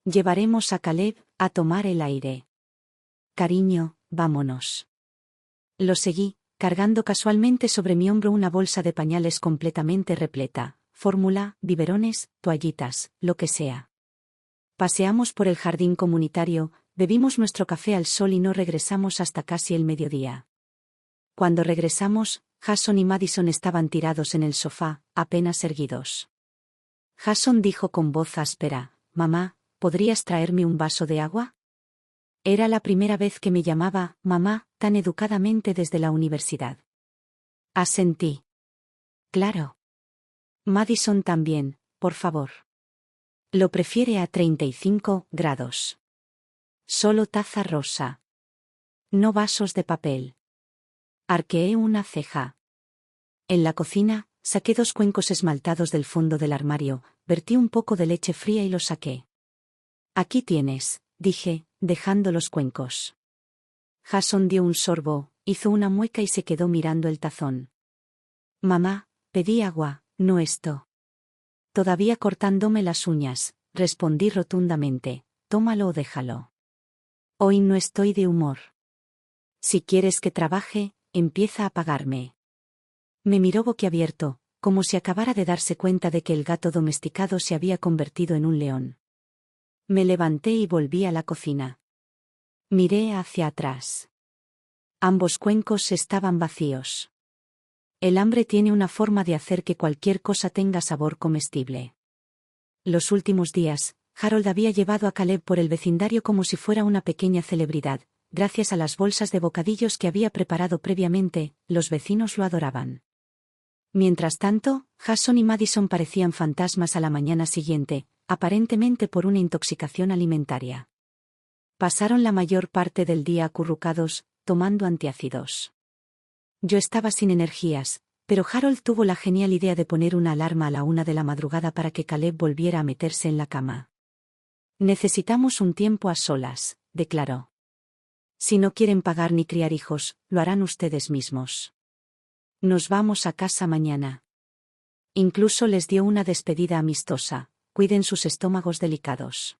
Llevaremos a Caleb a tomar el aire. Cariño, vámonos. Lo seguí, cargando casualmente sobre mi hombro una bolsa de pañales completamente repleta, fórmula, biberones, toallitas, lo que sea. Paseamos por el jardín comunitario, bebimos nuestro café al sol y no regresamos hasta casi el mediodía. Cuando regresamos, Jason y Madison estaban tirados en el sofá, apenas erguidos. Jason dijo con voz áspera: «Mamá, ¿podrías traerme un vaso de agua?». Era la primera vez que me llamaba mamá tan educadamente desde la universidad. Asentí. Claro. Madison también, por favor. Lo prefiere a 35 grados. Solo taza rosa. No vasos de papel. Arqueé una ceja. En la cocina, saqué 2 cuencos esmaltados del fondo del armario, vertí un poco de leche fría y los saqué. Aquí tienes, dije, dejando los cuencos. Jason dio un sorbo, hizo una mueca y se quedó mirando el tazón. Mamá, pedí agua, no esto. Todavía cortándome las uñas, respondí rotundamente: tómalo o déjalo. Hoy no estoy de humor. Si quieres que trabaje, empieza a pagarme. Me miró boquiabierto, como si acabara de darse cuenta de que el gato domesticado se había convertido en un león. Me levanté y volví a la cocina. Miré hacia atrás. Ambos cuencos estaban vacíos. El hambre tiene una forma de hacer que cualquier cosa tenga sabor comestible. Los últimos días, Harold había llevado a Caleb por el vecindario como si fuera una pequeña celebridad. Gracias a las bolsas de bocadillos que había preparado previamente, los vecinos lo adoraban. Mientras tanto, Jason y Madison parecían fantasmas a la mañana siguiente, aparentemente por una intoxicación alimentaria. Pasaron la mayor parte del día acurrucados, tomando antiácidos. Yo estaba sin energías, pero Harold tuvo la genial idea de poner una alarma a la 1 de la madrugada para que Caleb volviera a meterse en la cama. Necesitamos un tiempo a solas, declaró. Si no quieren pagar ni criar hijos, lo harán ustedes mismos. Nos vamos a casa mañana. Incluso les dio una despedida amistosa: cuiden sus estómagos delicados.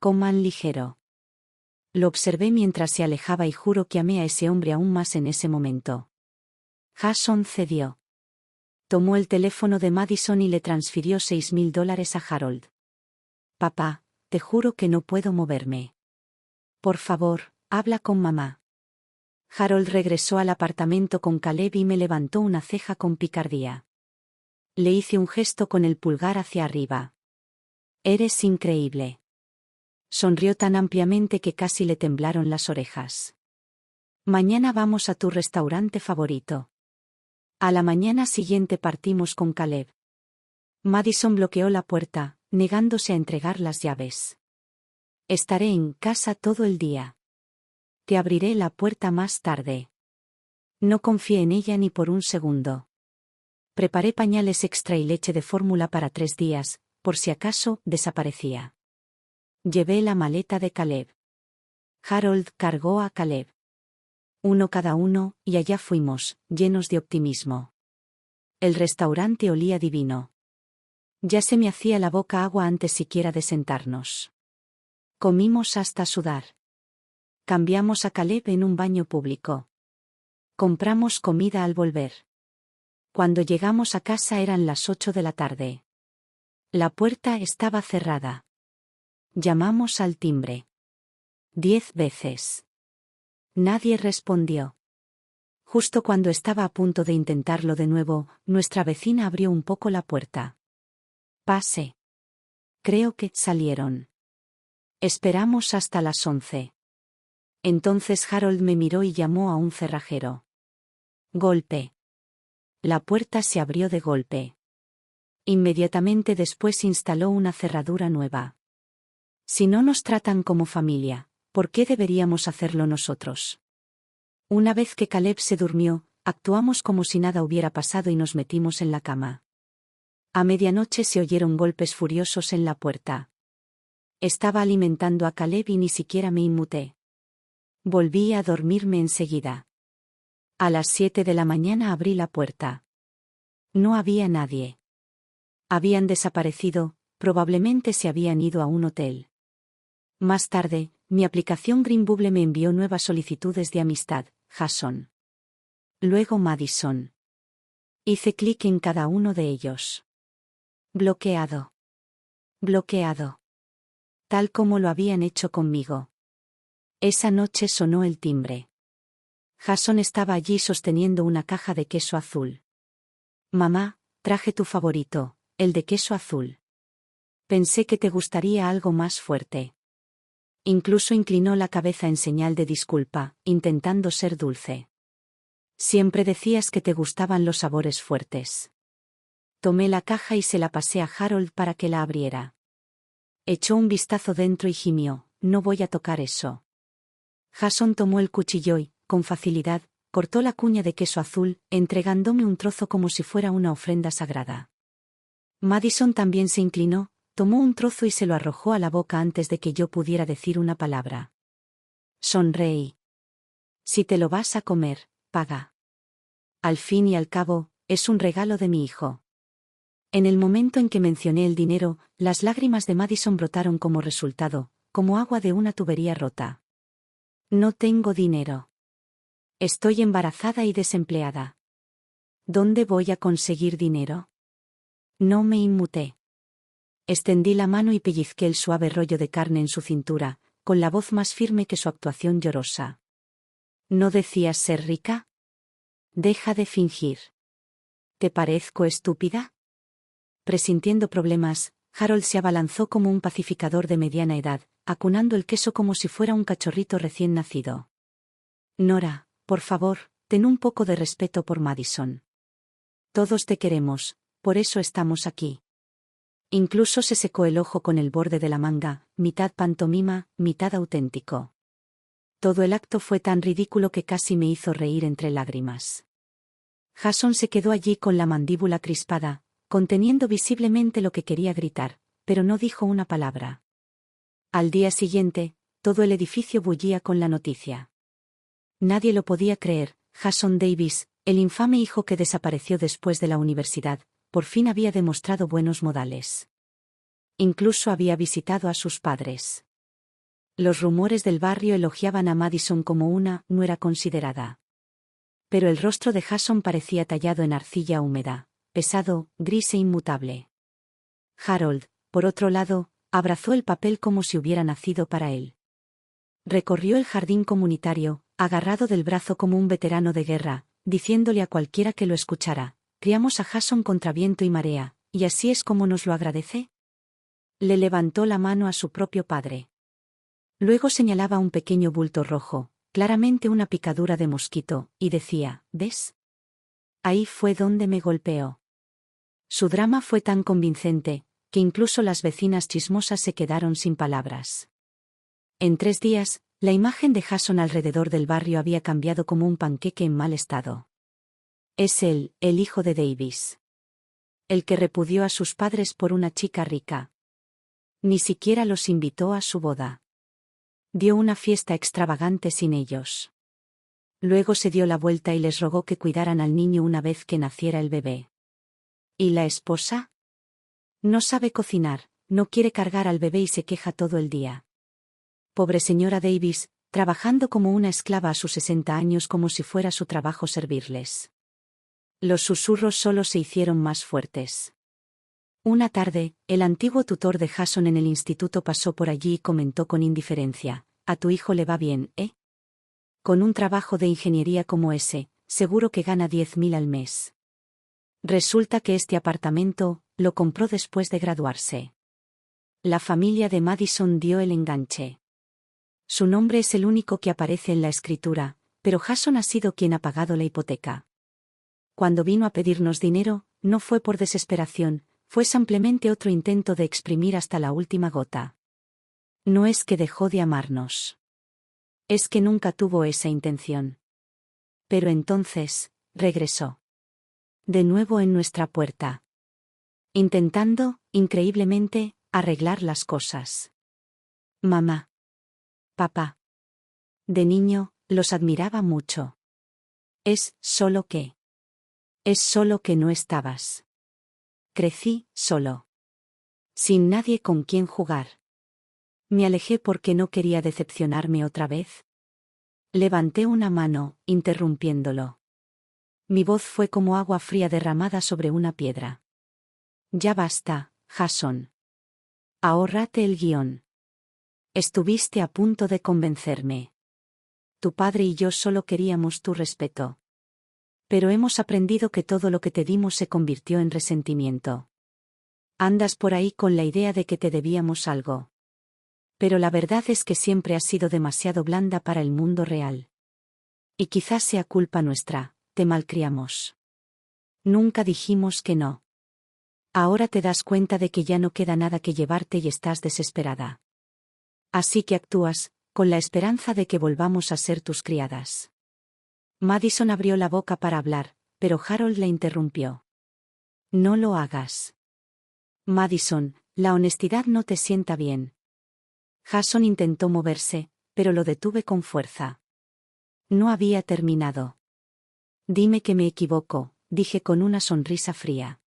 Coman ligero. Lo observé mientras se alejaba y juro que amé a ese hombre aún más en ese momento. Jason cedió. Tomó el teléfono de Madison y le transfirió $6,000 a Harold. Papá, te juro que no puedo moverme. Por favor, habla con mamá. Harold regresó al apartamento con Caleb y me levantó una ceja con picardía. Le hice un gesto con el pulgar hacia arriba. Eres increíble. Sonrió tan ampliamente que casi le temblaron las orejas. Mañana vamos a tu restaurante favorito. A la mañana siguiente partimos con Caleb. Madison bloqueó la puerta, negándose a entregar las llaves. Estaré en casa todo el día. Te abriré la puerta más tarde. No confié en ella ni por un segundo. Preparé pañales extra y leche de fórmula para 3 días, por si acaso desaparecía. Llevé la maleta de Caleb. Harold cargó a Caleb. Uno cada uno, y allá fuimos, llenos de optimismo. El restaurante olía divino. Ya se me hacía la boca agua antes siquiera de sentarnos. Comimos hasta sudar. Cambiamos a Caleb en un baño público. Compramos comida al volver. Cuando llegamos a casa eran las 8 de la tarde. La puerta estaba cerrada. Llamamos al timbre. 10 veces. Nadie respondió. Justo cuando estaba a punto de intentarlo de nuevo, nuestra vecina abrió un poco la puerta. Pase. Creo que salieron. Esperamos hasta las 11. Entonces Harold me miró y llamó a un cerrajero. Golpe. La puerta se abrió de golpe. Inmediatamente después instaló una cerradura nueva. Si no nos tratan como familia, ¿por qué deberíamos hacerlo nosotros? Una vez que Caleb se durmió, actuamos como si nada hubiera pasado y nos metimos en la cama. A medianoche se oyeron golpes furiosos en la puerta. Estaba alimentando a Caleb y ni siquiera me inmuté. Volví a dormirme enseguida. A las 7 de la mañana abrí la puerta. No había nadie. Habían desaparecido, probablemente se habían ido a un hotel. Más tarde, mi aplicación Green Bubble me envió nuevas solicitudes de amistad, Jason. Luego Madison. Hice clic en cada uno de ellos. Bloqueado. Bloqueado. Tal como lo habían hecho conmigo. Esa noche sonó el timbre. Jason estaba allí sosteniendo una caja de queso azul. Mamá, traje tu favorito, el de queso azul. Pensé que te gustaría algo más fuerte. Incluso inclinó la cabeza en señal de disculpa, intentando ser dulce. Siempre decías que te gustaban los sabores fuertes. Tomé la caja y se la pasé a Harold para que la abriera. Echó un vistazo dentro y gimió, no voy a tocar eso. Jason tomó el cuchillo y, con facilidad, cortó la cuña de queso azul, entregándome un trozo como si fuera una ofrenda sagrada. Madison también se inclinó, tomó un trozo y se lo arrojó a la boca antes de que yo pudiera decir una palabra. Sonreí. Si te lo vas a comer, paga. Al fin y al cabo, es un regalo de mi hijo. En el momento en que mencioné el dinero, las lágrimas de Madison brotaron como resultado, como agua de una tubería rota. No tengo dinero. Estoy embarazada y desempleada. ¿Dónde voy a conseguir dinero? No me inmuté. Extendí la mano y pellizqué el suave rollo de carne en su cintura, con la voz más firme que su actuación llorosa. ¿No decías ser rica? Deja de fingir. ¿Te parezco estúpida? Presintiendo problemas, Harold se abalanzó como un pacificador de mediana edad, acunando el queso como si fuera un cachorrito recién nacido. Nora, por favor, ten un poco de respeto por Madison. Todos te queremos, por eso estamos aquí. Incluso se secó el ojo con el borde de la manga, mitad pantomima, mitad auténtico. Todo el acto fue tan ridículo que casi me hizo reír entre lágrimas. Jason se quedó allí con la mandíbula crispada, conteniendo visiblemente lo que quería gritar, pero no dijo una palabra. Al día siguiente, todo el edificio bullía con la noticia. Nadie lo podía creer, Jason Davis, el infame hijo que desapareció después de la universidad, por fin había demostrado buenos modales. Incluso había visitado a sus padres. Los rumores del barrio elogiaban a Madison como una nuera considerada. Pero el rostro de Jason parecía tallado en arcilla húmeda, pesado, gris e inmutable. Harold, por otro lado, abrazó el papel como si hubiera nacido para él. Recorrió el jardín comunitario, agarrado del brazo como un veterano de guerra, diciéndole a cualquiera que lo escuchara: criamos a Jason contra viento y marea, ¿y así es como nos lo agradece? Le levantó la mano a su propio padre. Luego señalaba un pequeño bulto rojo, claramente una picadura de mosquito, y decía: ¿ves? Ahí fue donde me golpeó. Su drama fue tan convincente, que incluso las vecinas chismosas se quedaron sin palabras. En 3 días, la imagen de Jason alrededor del barrio había cambiado como un panqueque en mal estado. Es él, el hijo de Davis. El que repudió a sus padres por una chica rica. Ni siquiera los invitó a su boda. Dio una fiesta extravagante sin ellos. Luego se dio la vuelta y les rogó que cuidaran al niño una vez que naciera el bebé. ¿Y la esposa? No sabe cocinar, no quiere cargar al bebé y se queja todo el día. Pobre señora Davis, trabajando como una esclava a sus 60 años como si fuera su trabajo servirles. Los susurros solo se hicieron más fuertes. Una tarde, el antiguo tutor de Jason en el instituto pasó por allí y comentó con indiferencia: «A tu hijo le va bien, ¿eh? Con un trabajo de ingeniería como ese, seguro que gana 10.000 al mes. Resulta que este apartamento lo compró después de graduarse». La familia de Madison dio el enganche. Su nombre es el único que aparece en la escritura, pero Jason ha sido quien ha pagado la hipoteca. Cuando vino a pedirnos dinero, no fue por desesperación, fue simplemente otro intento de exprimir hasta la última gota. No es que dejó de amarnos. Es que nunca tuvo esa intención. Pero entonces, regresó. De nuevo en nuestra puerta. Intentando, increíblemente, arreglar las cosas. Mamá. Papá. De niño, los admiraba mucho. Es solo que. Es solo que no estabas. Crecí solo. Sin nadie con quien jugar. Me alejé porque no quería decepcionarme otra vez. Levanté una mano, interrumpiéndolo. Mi voz fue como agua fría derramada sobre una piedra. Ya basta, Jason. Ahórrate el guión. Estuviste a punto de convencerme. Tu padre y yo solo queríamos tu respeto. Pero hemos aprendido que todo lo que te dimos se convirtió en resentimiento. Andas por ahí con la idea de que te debíamos algo. Pero la verdad es que siempre has sido demasiado blanda para el mundo real. Y quizás sea culpa nuestra, te malcriamos. Nunca dijimos que no. Ahora te das cuenta de que ya no queda nada que llevarte y estás desesperada. Así que actúas, con la esperanza de que volvamos a ser tus criadas. Madison abrió la boca para hablar, pero Harold la interrumpió. No lo hagas. Madison, la honestidad no te sienta bien. Jason intentó moverse, pero lo detuve con fuerza. No había terminado. Dime que me equivoco, dije con una sonrisa fría.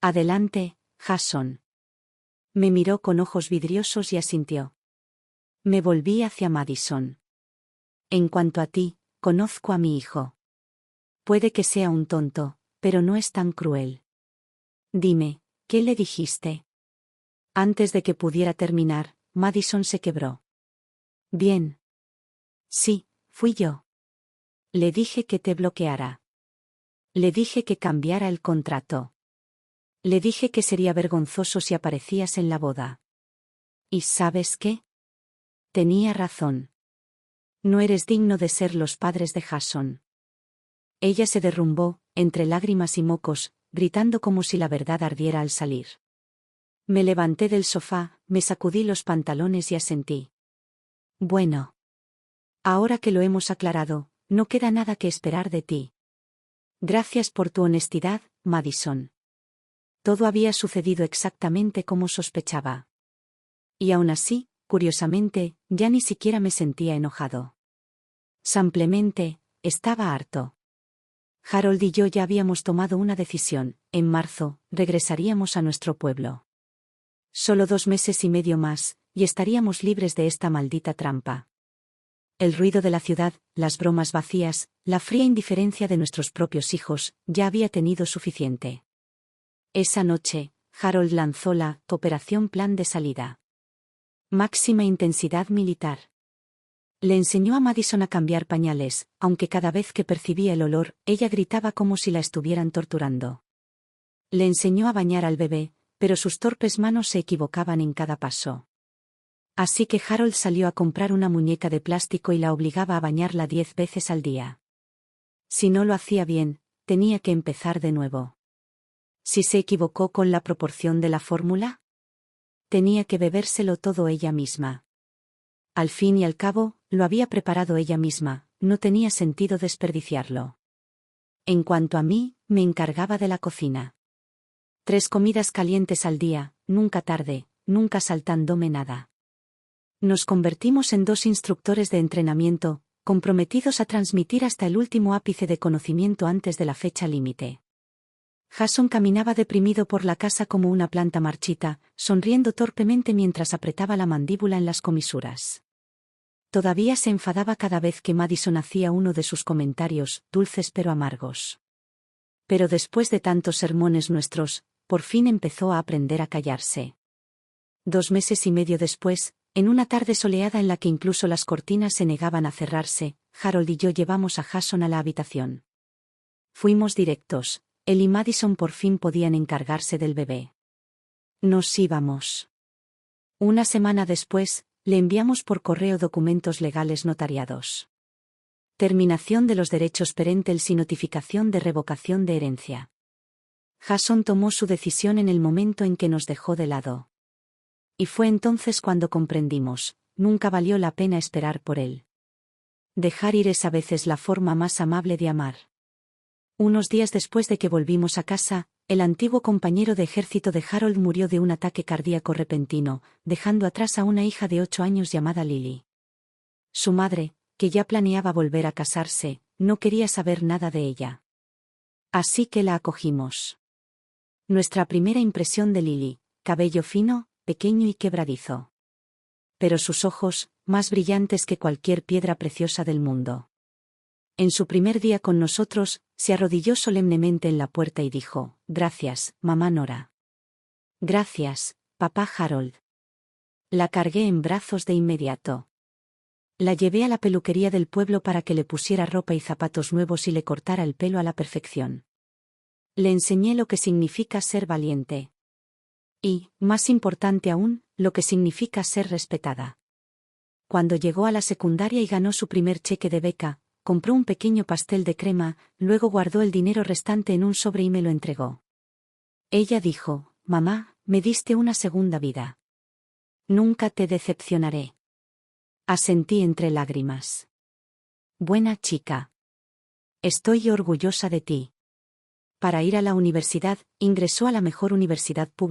Adelante, Jason. Me miró con ojos vidriosos y asintió. Me volví hacia Madison. En cuanto a ti, conozco a mi hijo. Puede que sea un tonto, pero no es tan cruel. Dime, ¿qué le dijiste? Antes de que pudiera terminar, Madison se quebró. Bien. Sí, fui yo. Le dije que te bloqueara. Le dije que cambiara el contrato. Le dije que sería vergonzoso si aparecías en la boda. ¿Y sabes qué? Tenía razón. No eres digno de ser los padres de Jason. Ella se derrumbó, entre lágrimas y mocos, gritando como si la verdad ardiera al salir. Me levanté del sofá, me sacudí los pantalones y asentí. Bueno. Ahora que lo hemos aclarado, no queda nada que esperar de ti. Gracias por tu honestidad, Madison. Todo había sucedido exactamente como sospechaba. Y aún así, curiosamente, ya ni siquiera me sentía enojado. Simplemente, estaba harto. Harold y yo ya habíamos tomado una decisión: en marzo, regresaríamos a nuestro pueblo. Solo 2 meses y medio más, y estaríamos libres de esta maldita trampa. El ruido de la ciudad, las bromas vacías, la fría indiferencia de nuestros propios hijos, ya había tenido suficiente. Esa noche, Harold lanzó la Operación Plan de Salida. Máxima intensidad militar. Le enseñó a Madison a cambiar pañales, aunque cada vez que percibía el olor, ella gritaba como si la estuvieran torturando. Le enseñó a bañar al bebé, pero sus torpes manos se equivocaban en cada paso. Así que Harold salió a comprar una muñeca de plástico y la obligaba a bañarla 10 veces al día. Si no lo hacía bien, tenía que empezar de nuevo. Si se equivocó con la proporción de la fórmula, tenía que bebérselo todo ella misma. Al fin y al cabo, lo había preparado ella misma, no tenía sentido desperdiciarlo. En cuanto a mí, me encargaba de la cocina. 3 comidas calientes al día, nunca tarde, nunca saltándome nada. Nos convertimos en 2 instructores de entrenamiento, comprometidos a transmitir hasta el último ápice de conocimiento antes de la fecha límite. Jason caminaba deprimido por la casa como una planta marchita, sonriendo torpemente mientras apretaba la mandíbula en las comisuras. Todavía se enfadaba cada vez que Madison hacía uno de sus comentarios, dulces pero amargos. Pero después de tantos sermones nuestros, por fin empezó a aprender a callarse. 2 meses y medio después, en una tarde soleada en la que incluso las cortinas se negaban a cerrarse, Harold y yo llevamos a Jason a la habitación. Fuimos directos. Él y Madison por fin podían encargarse del bebé. Nos íbamos. Una semana después, le enviamos por correo documentos legales notariados. Terminación de los derechos parentales y notificación de revocación de herencia. Jason tomó su decisión en el momento en que nos dejó de lado. Y fue entonces cuando comprendimos, nunca valió la pena esperar por él. Dejar ir es a veces la forma más amable de amar. Unos días después de que volvimos a casa, el antiguo compañero de ejército de Harold murió de un ataque cardíaco repentino, dejando atrás a una hija de 8 años llamada Lily. Su madre, que ya planeaba volver a casarse, no quería saber nada de ella. Así que la acogimos. Nuestra primera impresión de Lily, cabello fino, pequeño y quebradizo. Pero sus ojos, más brillantes que cualquier piedra preciosa del mundo. En su primer día con nosotros, se arrodilló solemnemente en la puerta y dijo: «Gracias, mamá Nora». «Gracias, papá Harold». La cargué en brazos de inmediato. La llevé a la peluquería del pueblo para que le pusiera ropa y zapatos nuevos y le cortara el pelo a la perfección. Le enseñé lo que significa ser valiente. Y, más importante aún, lo que significa ser respetada. Cuando llegó a la secundaria y ganó su primer cheque de beca, compró un pequeño pastel de crema, luego guardó el dinero restante en un sobre y me lo entregó. Ella dijo: «Mamá, me diste una segunda vida. Nunca te decepcionaré». Asentí entre lágrimas. «Buena chica. Estoy orgullosa de ti». Para ir a la universidad, ingresó a la mejor universidad pública